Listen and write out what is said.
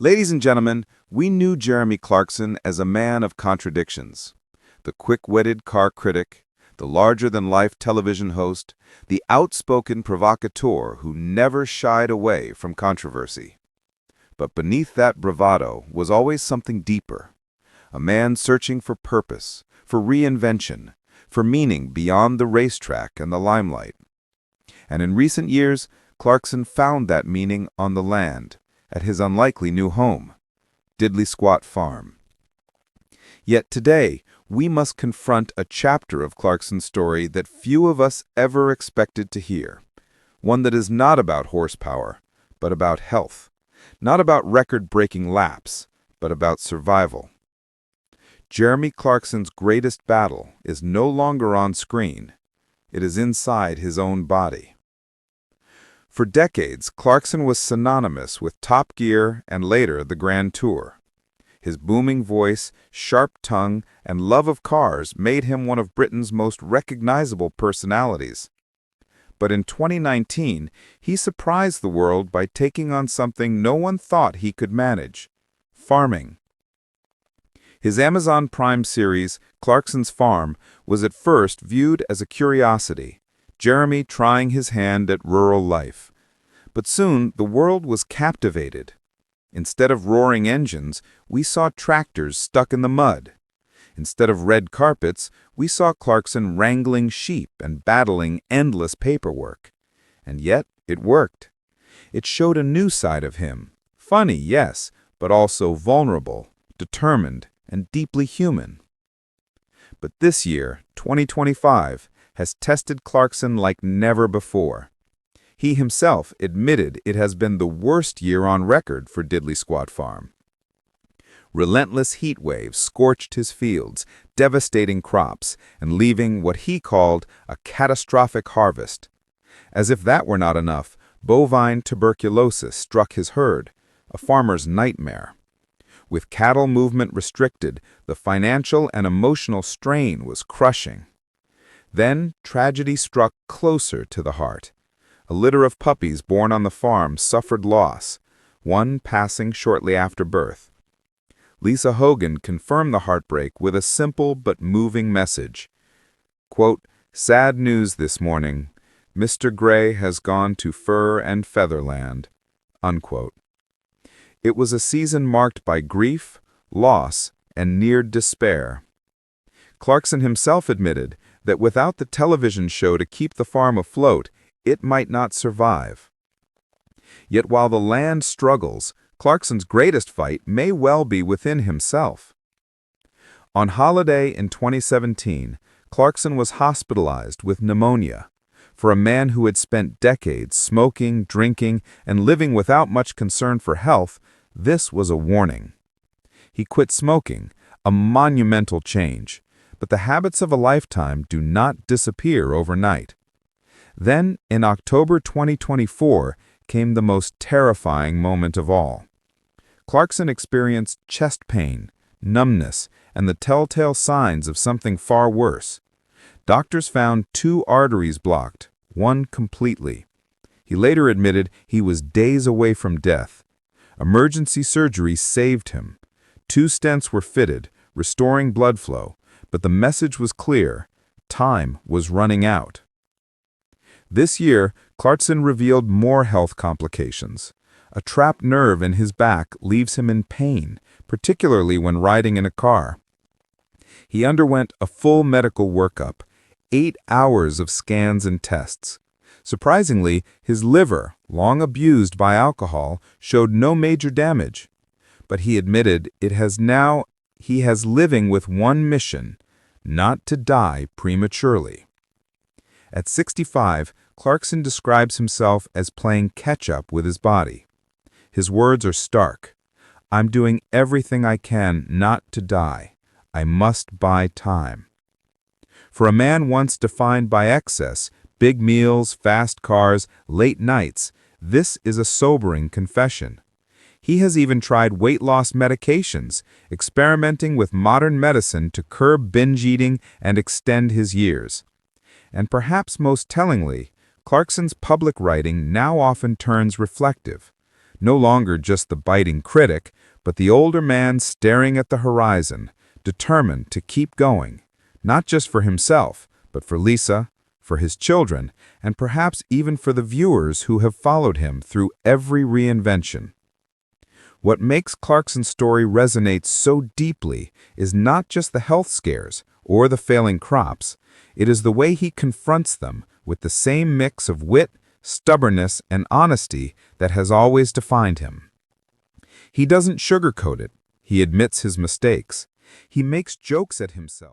Ladies and gentlemen, we knew Jeremy Clarkson as a man of contradictions. The quick-witted car critic, the larger-than-life television host, the outspoken provocateur who never shied away from controversy. But beneath that bravado was always something deeper. A man searching for purpose, for reinvention, for meaning beyond the racetrack and the limelight. And in recent years, Clarkson found that meaning on the land, at his unlikely new home, Diddley Squat Farm. Yet today, we must confront a chapter of Clarkson's story that few of us ever expected to hear. One that is not about horsepower, but about health. Not about record-breaking laps, but about survival. Jeremy Clarkson's greatest battle is no longer on screen. It is inside his own body. For decades, Clarkson was synonymous with Top Gear and later the Grand Tour. His booming voice, sharp tongue, and love of cars made him one of Britain's most recognizable personalities. But in 2019, he surprised the world by taking on something no one thought he could manage: farming. His Amazon Prime series, Clarkson's Farm, was at first viewed as a curiosity, Jeremy trying his hand at rural life. But soon the world was captivated. Instead of roaring engines, we saw tractors stuck in the mud. Instead of red carpets, we saw Clarkson wrangling sheep and battling endless paperwork. And yet, it worked. It showed a new side of him. Funny, yes, but also vulnerable, determined, and deeply human. But this year, 2025, has tested Clarkson like never before. He himself admitted it has been the worst year on record for Diddley Squat Farm. Relentless heat waves scorched his fields, devastating crops, and leaving what he called a catastrophic harvest. As if that were not enough, bovine tuberculosis struck his herd, a farmer's nightmare. With cattle movement restricted, the financial and emotional strain was crushing. Then tragedy struck closer to the heart. A litter of puppies born on the farm suffered loss, one passing shortly after birth. Lisa Hogan confirmed the heartbreak with a simple but moving message. Quote, "Sad news this morning. Mr. Gray has gone to fur and featherland." Unquote. It was a season marked by grief, loss, and near despair. Clarkson himself admitted that without the television show to keep the farm afloat, it might not survive. Yet while the land struggles, Clarkson's greatest fight may well be within himself. On holiday in 2017, Clarkson was hospitalized with pneumonia. For a man who had spent decades smoking, drinking, and living without much concern for health, this was a warning. He quit smoking, a monumental change, but the habits of a lifetime do not disappear overnight. Then, in October 2024, came the most terrifying moment of all. Clarkson experienced chest pain, numbness, and the telltale signs of something far worse. Doctors found 2 arteries blocked, one completely. He later admitted he was days away from death. Emergency surgery saved him. 2 stents were fitted, restoring blood flow, but the message was clear: time was running out. This year, Clarkson revealed more health complications. A trapped nerve in his back leaves him in pain, particularly when riding in a car. He underwent a full medical workup, 8 hours of scans and tests. Surprisingly, his liver, long abused by alcohol, showed no major damage. But he admitted he has living with one mission: not to die prematurely. At 65, Clarkson describes himself as playing catch-up with his body. His words are stark. "I'm doing everything I can not to die. I must buy time." For a man once defined by excess, big meals, fast cars, late nights, this is a sobering confession. He has even tried weight loss medications, experimenting with modern medicine to curb binge eating and extend his years. And perhaps most tellingly, Clarkson's public writing now often turns reflective. no longer just the biting critic, but the older man staring at the horizon, determined to keep going, not just for himself, but for Lisa, for his children, and perhaps even for the viewers who have followed him through every reinvention. What makes Clarkson's story resonate so deeply is not just the health scares or the failing crops, it is the way he confronts them with the same mix of wit, stubbornness, and honesty that has always defined him. He doesn't sugarcoat it. He admits his mistakes. He makes jokes at himself.